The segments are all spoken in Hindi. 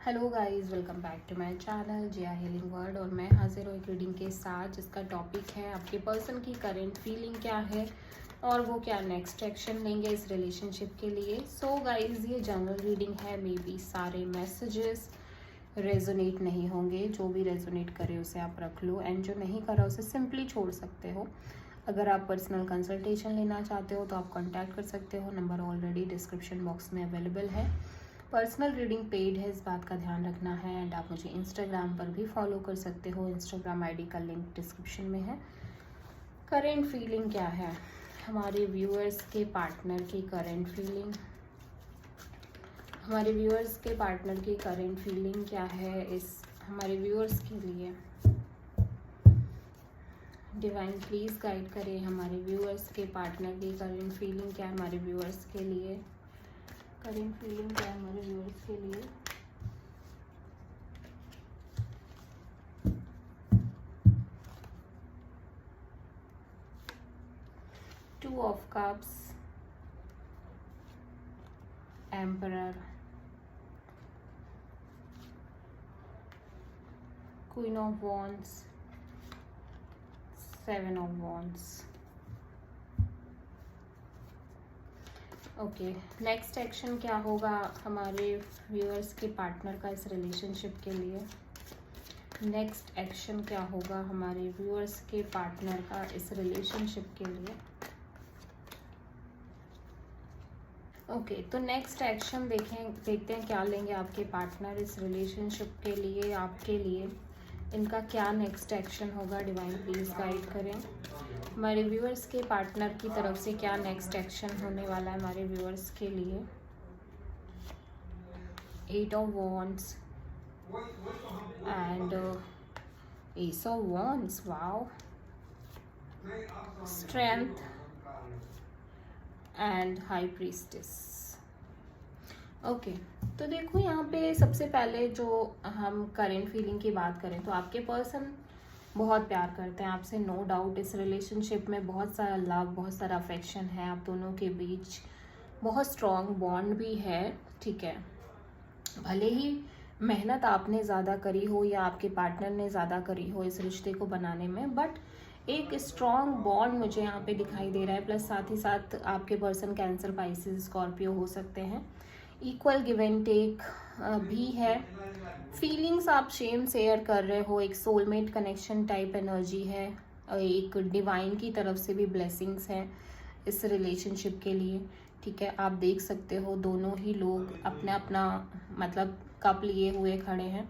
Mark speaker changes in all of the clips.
Speaker 1: Hello guys, welcome back to my channel Jiya healing world. और मैं हाजिर हूँ एक रीडिंग के साथ जिसका टॉपिक है आपके पर्सन की करंट फीलिंग क्या है और वो क्या नेक्स्ट एक्शन लेंगे इस रिलेशनशिप के लिए। सो गाइस, ये जनरल रीडिंग है, मे बी सारे मैसेजेस रेजोनेट नहीं होंगे। जो भी रेजोनेट करे उसे आप रख लो एंड जो नहीं करा उसे सिंपली छोड़ सकते हो। अगर आप पर्सनल कंसल्टेशन लेना चाहते हो तो आप कॉन्टैक्ट कर सकते हो, नंबर ऑलरेडी डिस्क्रिप्शन बॉक्स में अवेलेबल है। पर्सनल रीडिंग पेड है, इस बात का ध्यान रखना है। एंड आप मुझे इंस्टाग्राम पर भी फॉलो कर सकते हो, इंस्टाग्राम आईडी का लिंक डिस्क्रिप्शन में है। करेंट फीलिंग क्या है हमारे व्यूअर्स के पार्टनर की करेंट फीलिंग, हमारे व्यूअर्स के पार्टनर की करेंट फीलिंग क्या है इस हमारे व्यूअर्स के लिए। डिवाइन प्लीज गाइड करें हमारे व्यूअर्स के पार्टनर की करेंट फीलिंग क्या है हमारे व्यूअर्स के लिए। करेंट फीलिंग क्या है हमारे व्यूअर्स के लिए। Two of cups, emperor, queen of wands, seven of wands. Okay, next action क्या होगा हमारे व्यूअर्स के पार्टनर का इस रिलेशनशिप के लिए। नेक्स्ट एक्शन क्या होगा हमारे व्यूअर्स के पार्टनर का इस रिलेशनशिप के लिए। ओके, तो नेक्स्ट एक्शन देखते हैं क्या लेंगे आपके पार्टनर इस रिलेशनशिप के लिए। आपके लिए इनका क्या नेक्स्ट एक्शन होगा, डिवाइन प्लीज गाइड करें। हमारे व्यूअर्स के पार्टनर की तरफ से क्या नेक्स्ट एक्शन होने वाला है हमारे व्यूअर्स के लिए। Eight of wands and ace of wands, wow, strength and high priestess. Okay, तो देखो यहाँ पे सबसे पहले जो हम करेंट फीलिंग की बात करें तो आपके पर्सन बहुत प्यार करते हैं आपसे, नो डाउट। इस रिलेशनशिप में बहुत सारा लव, बहुत सारा अफेक्शन है आप दोनों के बीच, बहुत स्ट्रॉन्ग बॉन्ड भी है, ठीक है। भले ही मेहनत आपने ज़्यादा करी हो या आपके पार्टनर ने ज़्यादा करी हो इस रिश्ते को बनाने में, बट एक स्ट्रॉन्ग बॉन्ड मुझे यहाँ पे दिखाई दे रहा है। प्लस साथ ही साथ आपके पर्सन कैंसर, पाइसेस, स्कॉर्पियो हो सकते हैं। इक्वल गिव एंड टेक भी है। फीलिंग्स आप सेम शेयर कर रहे हो, एक सोलमेट कनेक्शन टाइप एनर्जी है, एक डिवाइन की तरफ से भी ब्लेसिंग्स है इस रिलेशनशिप के लिए, ठीक है। आप देख सकते हो दोनों ही लोग अपना अपना मतलब कप लिए हुए खड़े हैं,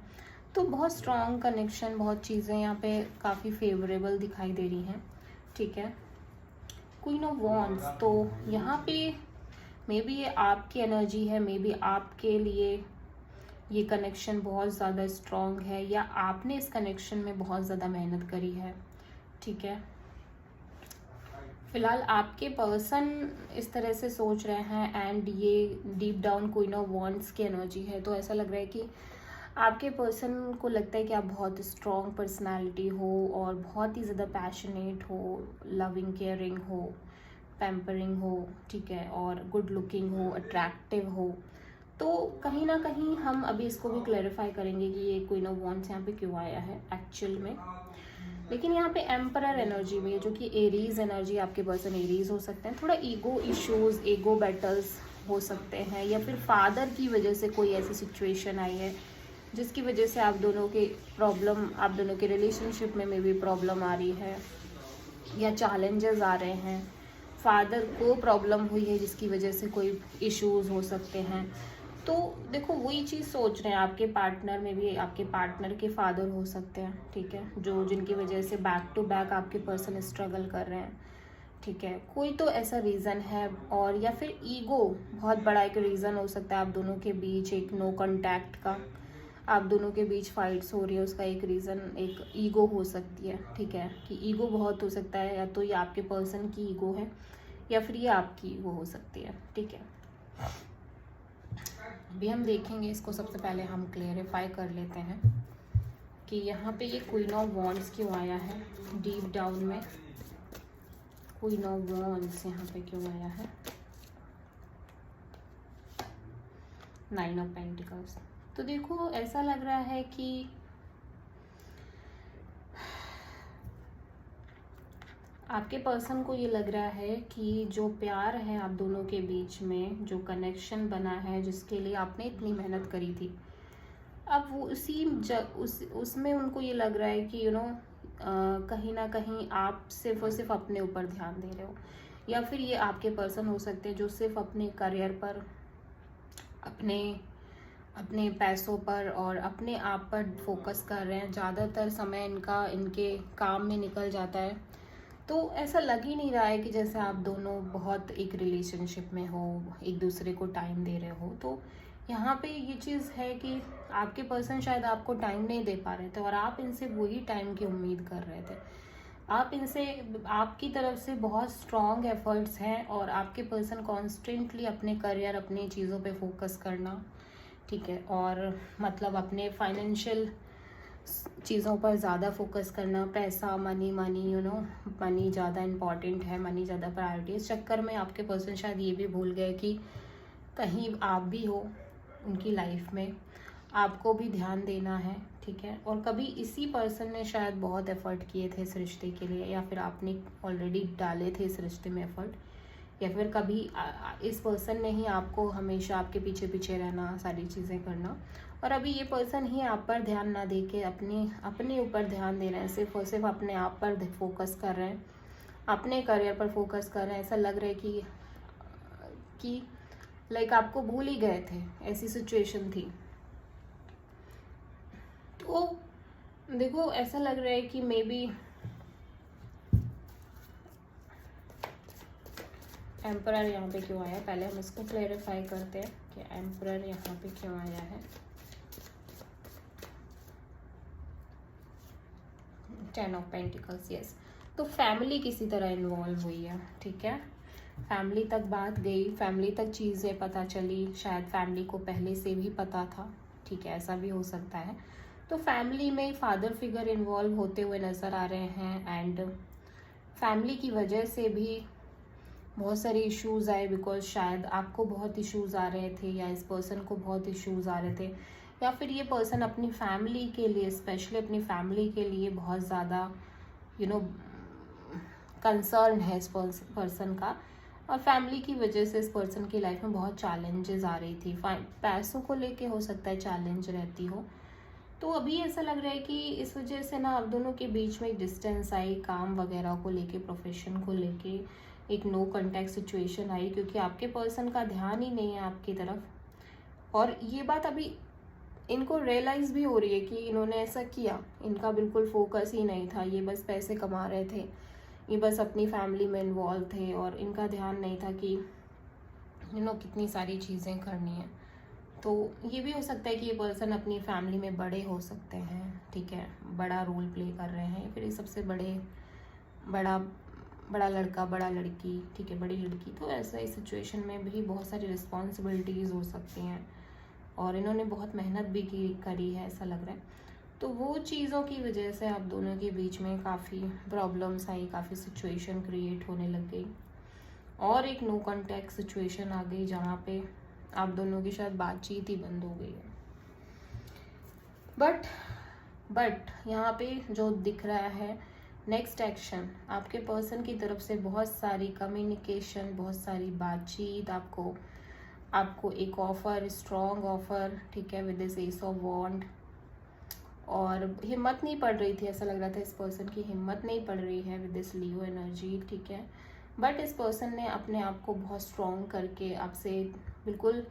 Speaker 1: तो बहुत स्ट्रॉन्ग कनेक्शन, बहुत चीज़ें यहाँ पे काफ़ी फेवरेबल दिखाई दे रही हैं, ठीक है। क्वीन ऑफ वॉन्ड्स, तो यहाँ पे मे बी ये आपकी एनर्जी है, मे बी आपके लिए ये कनेक्शन बहुत ज़्यादा स्ट्रॉन्ग है या आपने इस कनेक्शन में बहुत ज़्यादा मेहनत करी है, ठीक है। फिलहाल आपके पर्सन इस तरह से सोच रहे हैं एंड ये deep down queen of wands की एनर्जी है, तो ऐसा लग रहा है कि आपके पर्सन को लगता है कि आप बहुत स्ट्रॉन्ग पर्सनालिटी हो और बहुत ही ज़्यादा पैशनेट हो, लविंग, केयरिंग हो, पैम्परिंग हो, ठीक है, और गुड लुकिंग हो, अट्रैक्टिव हो। तो कहीं ना कहीं हम अभी इसको भी क्लैरिफाई करेंगे कि ये क्वीन ऑफ वॉन्ड्स यहाँ पे क्यों आया है एक्चुअल में। लेकिन यहाँ पे एम्परर एनर्जी भी है, जो कि एरीज एनर्जी, आपके पर्सन एरीज हो सकते हैं। थोड़ा ईगो इश्यूज, ईगो बैटल्स हो सकते हैं, या फिर फादर की वजह से कोई ऐसी सिचुएशन आई है जिसकी वजह से आप दोनों के प्रॉब्लम, आप दोनों के रिलेशनशिप में भी प्रॉब्लम आ रही है या चैलेंजेस आ रहे हैं। फादर को प्रॉब्लम हुई है जिसकी वजह से कोई इश्यूज हो सकते हैं। तो देखो वही चीज़ सोच रहे हैं आपके पार्टनर में भी, आपके पार्टनर के फादर हो सकते हैं, ठीक है, जो जिनकी वजह से बैक टू बैक आपके पर्सन स्ट्रगल कर रहे हैं, ठीक है। कोई तो ऐसा रीज़न है, और या फिर ईगो बहुत बड़ा एक रीज़न हो सकता है आप दोनों के बीच, एक नो कॉन्टैक्ट का, आप दोनों के बीच फाइट्स हो रही है, उसका एक रीज़न एक ईगो हो सकती है, ठीक है, कि ईगो बहुत हो सकता है, या तो ये आपके पर्सन की ईगो है या फिर ये आपकी ईगो हो सकती है, ठीक है। अभी हम देखेंगे इसको, सबसे पहले हम क्लेरिफाई कर लेते हैं कि यहाँ पे ये क्वीन ऑफ वॉन्ड्स क्यों आया है डीप डाउन में। क्वीन ऑफ वॉन्ड्स यहाँ पे क्यों आया है। 9 ऑफ पेंटिकल्स, तो देखो ऐसा लग रहा है कि आपके पर्सन को ये लग रहा है कि जो प्यार है आप दोनों के बीच में, जो कनेक्शन बना है, जिसके लिए आपने इतनी मेहनत करी थी, अब वो उसमें उनको ये लग रहा है कि कहीं ना कहीं आप सिर्फ और सिर्फ अपने ऊपर ध्यान दे रहे हो, या फिर ये आपके पर्सन हो सकते हैं जो सिर्फ अपने करियर पर, अपने अपने पैसों पर और अपने आप पर फोकस कर रहे हैं। ज़्यादातर समय इनके काम में निकल जाता है। तो ऐसा लग ही नहीं रहा है कि जैसे आप दोनों बहुत एक रिलेशनशिप में हो, एक दूसरे को टाइम दे रहे हो। तो यहाँ पे ये चीज़ है कि आपके पर्सन शायद आपको टाइम नहीं दे पा रहे थे और आप इनसे वही टाइम की उम्मीद कर रहे थे। आप इनसे, आपकी तरफ से बहुत स्ट्रॉन्ग एफर्ट्स हैं और आपके पर्सन कॉन्स्टेंटली अपने करियर, अपनी चीज़ों पे फोकस करना, ठीक है, और मतलब अपने फाइनेंशियल चीज़ों पर ज़्यादा फोकस करना, पैसा, मनी मनी ज़्यादा इम्पॉर्टेंट है, मनी ज़्यादा प्रायोरिटी। इस चक्कर में आपके पर्सन शायद ये भी भूल गए कि कहीं आप भी हो उनकी लाइफ में, आपको भी ध्यान देना है, ठीक है। और कभी इसी पर्सन ने शायद बहुत एफर्ट किए थे इस रिश्ते के लिए, या फिर आपने ऑलरेडी डाले थे इस रिश्ते में एफर्ट, या फिर कभी इस पर्सन ने ही आपको हमेशा आपके पीछे पीछे रहना, सारी चीज़ें करना, और अभी ये पर्सन ही आप पर ध्यान ना दे के अपने ऊपर ध्यान दे रहे हैं, सिर्फ और सिर्फ अपने आप पर फोकस कर रहे हैं, अपने करियर पर फोकस कर रहे हैं। ऐसा लग रहा है कि लाइक आपको भूल ही गए थे, ऐसी सिचुएशन थी। तो देखो ऐसा लग रहा है कि मे बी एम्परर यहाँ पे क्यों आया, पहले हम इसको क्लेरिफाई करते हैं कि एम्परर यहाँ पे क्यों आया है। 10 ऑफ पेंटिकल्स, यस। तो फैमिली किसी तरह इन्वॉल्व हुई है, ठीक है, फैमिली तक बात गई, फैमिली तक चीज़ें पता चली, शायद फैमिली को पहले से भी पता था, ठीक है, ऐसा भी हो सकता है। तो फैमिली में फादर फिगर इन्वॉल्व होते हुए नज़र आ रहे हैं, एंड फैमिली की वजह से भी बहुत सारे इश्यूज़ आए, बिकॉज शायद आपको बहुत इश्यूज़ आ रहे थे या इस पर्सन को बहुत इश्यूज़ आ रहे थे, या फिर ये पर्सन अपनी फैमिली के लिए, स्पेशली अपनी फैमिली के लिए बहुत ज़्यादा कंसर्न है इस पर्सन का, और फैमिली की वजह से इस पर्सन की लाइफ में बहुत चैलेंजेस आ रही थी। पैसों को लेके हो सकता है चैलेंज रहती हो। तो अभी ऐसा लग रहा है कि इस वजह से ना आप दोनों के बीच में एक डिस्टेंस आई, काम वगैरह को लेके, प्रोफेशन को लेके एक नो कॉन्टैक्ट सिचुएशन आई, क्योंकि आपके पर्सन का ध्यान ही नहीं है आपकी तरफ। और ये बात अभी इनको रियलाइज़ भी हो रही है कि इन्होंने ऐसा किया, इनका बिल्कुल फोकस ही नहीं था, ये बस पैसे कमा रहे थे, ये बस अपनी फैमिली में इन्वॉल्व थे, और इनका ध्यान नहीं था कि कितनी सारी चीज़ें करनी है। तो ये भी हो सकता है कि ये पर्सन अपनी फैमिली में बड़े हो सकते हैं, ठीक है, बड़ा रोल प्ले कर रहे हैं, या फिर ये सबसे बड़ा लड़का, बड़ा लड़की, ठीक है, बड़ी लड़की। तो ऐसा इस सिचुएशन में भी बहुत सारी रिस्पॉन्सिबिलिटीज़ हो सकती हैं, और इन्होंने बहुत मेहनत भी करी है, ऐसा लग रहा है। तो वो चीज़ों की वजह से आप दोनों के बीच में काफ़ी प्रॉब्लम्स आई, काफ़ी सिचुएशन क्रिएट होने लग गई, और एक नो कॉन्टैक्ट सिचुएशन आ गई जहाँ पे आप दोनों की शायद बातचीत ही बंद हो गई है। बट यहाँ पे जो दिख रहा है, नेक्स्ट एक्शन आपके पर्सन की तरफ से बहुत सारी कम्युनिकेशन, बहुत सारी बातचीत, आपको एक ऑफर, स्ट्रॉन्ग ऑफर, ठीक है, विद दिस एस ऑफ वॉन्ड। और हिम्मत नहीं पड़ रही थी, ऐसा लग रहा था इस पर्सन की हिम्मत नहीं पड़ रही है विद दिस लियो एनर्जी, ठीक है। बट इस पर्सन ने अपने आप को बहुत स्ट्रॉन्ग करके आपसे बिल्कुल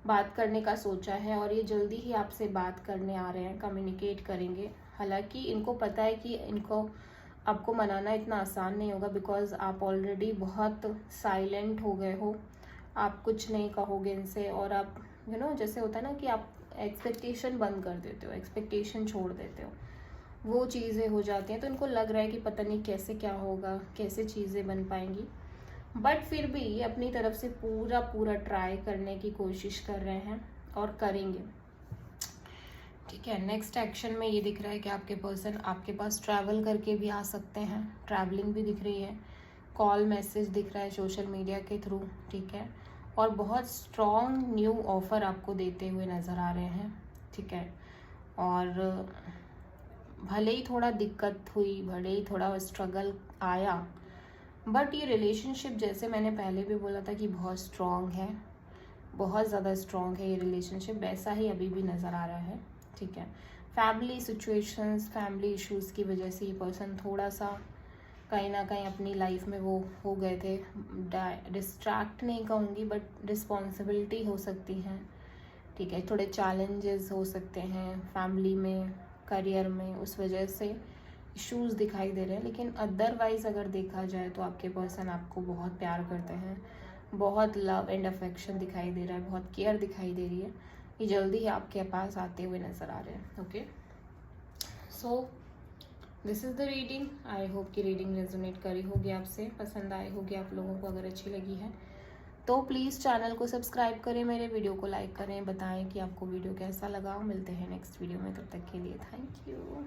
Speaker 1: बात करने का सोचा है, और ये जल्दी ही आपसे बात करने आ रहे हैं, कम्युनिकेट करेंगे। हालांकि इनको पता है कि आपको मनाना इतना आसान नहीं होगा, बिकॉज आप ऑलरेडी बहुत साइलेंट हो गए हो, आप कुछ नहीं कहोगे इनसे, और आप जैसे होता है ना कि आप एक्सपेक्टेशन बंद कर देते हो, एक्सपेक्टेशन छोड़ देते हो, वो चीज़ें हो जाती हैं। तो इनको लग रहा है कि पता नहीं कैसे क्या होगा, कैसे चीज़ें बन पाएंगी, बट फिर भी ये अपनी तरफ से पूरा ट्राई करने की कोशिश कर रहे हैं और करेंगे, ठीक है। नेक्स्ट एक्शन में ये दिख रहा है कि आपके पर्सन आपके पास ट्रैवल करके भी आ सकते हैं, ट्रैवलिंग भी दिख रही है, कॉल मैसेज दिख रहा है सोशल मीडिया के थ्रू, ठीक है, और बहुत स्ट्रॉन्ग न्यू ऑफर आपको देते हुए नज़र आ रहे हैं, ठीक है। और भले ही थोड़ा दिक्कत हुई, भले ही थोड़ा स्ट्रगल आया, बट ये रिलेशनशिप जैसे मैंने पहले भी बोला था कि बहुत स्ट्रॉन्ग है, बहुत ज़्यादा स्ट्रॉन्ग है ये रिलेशनशिप, वैसा ही अभी भी नज़र आ रहा है। ठीक है। फैमिली सिचुएशंस, फैमिली इश्यूज़ की वजह से ये पर्सन थोड़ा सा कहीं ना कहीं अपनी लाइफ में वो हो गए थे, डिस्ट्रैक्ट नहीं कहूँगी बट रिस्पॉन्सिबिलिटी हो सकती हैं। ठीक है। थोड़े चैलेंजेस हो सकते हैं फैमिली में, करियर में, उस वजह से इश्यूज़ दिखाई दे रहे हैं। लेकिन अदरवाइज़ अगर देखा जाए तो आपके पर्सन आपको बहुत प्यार करते हैं, बहुत लव एंड अफेक्शन दिखाई दे रहा है, बहुत केयर दिखाई दे रही है। ये जल्दी ही आपके पास आते हुए नज़र आ रहे हैं। Okay, so this is the reading. I hope कि रीडिंग रेजोनेट करी होगी, आपसे पसंद आई होगी आप लोगों को। अगर अच्छी लगी है तो प्लीज़ चैनल को सब्सक्राइब करें, मेरे वीडियो को लाइक करें, बताएं कि आपको वीडियो कैसा लगा। मिलते हैं नेक्स्ट वीडियो में, तब तक के लिए थैंक यू।